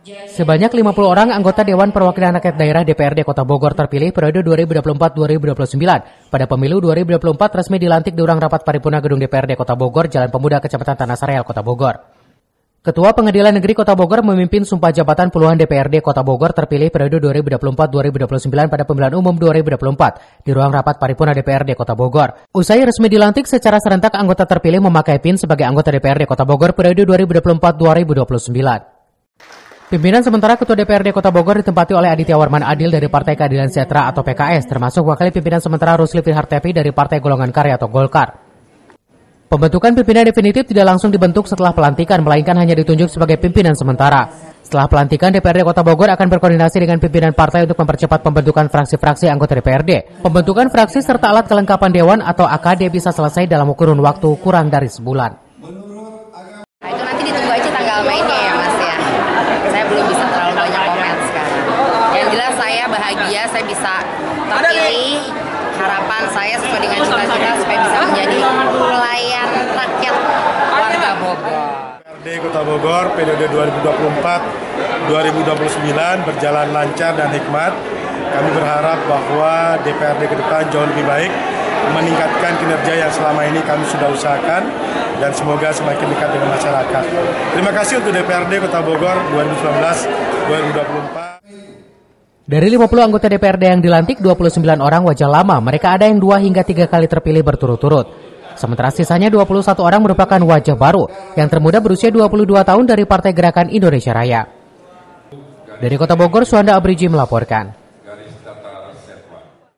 Sebanyak 50 orang anggota Dewan Perwakilan Rakyat Daerah DPRD Kota Bogor terpilih periode 2024-2029. Pada pemilu 2024 resmi dilantik di ruang rapat paripurna Gedung DPRD Kota Bogor, Jalan Pemuda, Kecamatan Tanah Sareal, Kota Bogor. Ketua Pengadilan Negeri Kota Bogor memimpin sumpah jabatan puluhan DPRD Kota Bogor terpilih periode 2024-2029 pada pemilihan umum 2024 di ruang rapat paripurna DPRD Kota Bogor. Usai resmi dilantik secara serentak, anggota terpilih memakai PIN sebagai anggota DPRD Kota Bogor periode 2024-2029. Pimpinan sementara Ketua DPRD Kota Bogor ditempati oleh Aditya Warman Adil dari Partai Keadilan Sejahtera atau PKS, termasuk wakil pimpinan sementara Rusli Firhartepi dari Partai Golongan Karya atau Golkar. Pembentukan pimpinan definitif tidak langsung dibentuk setelah pelantikan, melainkan hanya ditunjuk sebagai pimpinan sementara. Setelah pelantikan, DPRD Kota Bogor akan berkoordinasi dengan pimpinan partai untuk mempercepat pembentukan fraksi-fraksi anggota DPRD. Pembentukan fraksi serta alat kelengkapan Dewan atau AKD bisa selesai dalam kurun waktu kurang dari sebulan. Itu nanti ditunggu aja tanggal mainnya ya Mas ya. Saya belum bisa terlalu banyak komen sekarang. Yang jelas saya bahagia, saya bisa terpilih. Harapan saya sesuai dengan cita-cita supaya bisa menjadi pelayan rakyat warga Bogor. DPRD Kota Bogor periode 2024-2029 berjalan lancar dan hikmat. Kami berharap bahwa DPRD ke depan jauh lebih baik, meningkatkan kinerja yang selama ini kami sudah usahakan dan semoga semakin dekat dengan masyarakat. Terima kasih untuk DPRD Kota Bogor 2019-2024. Dari 50 anggota DPRD yang dilantik, 29 orang wajah lama. Mereka ada yang 2 hingga 3 kali terpilih berturut-turut. Sementara sisanya 21 orang merupakan wajah baru. Yang termuda berusia 22 tahun dari Partai Gerakan Indonesia Raya. Dari Kota Bogor, Suhanda Abriji melaporkan.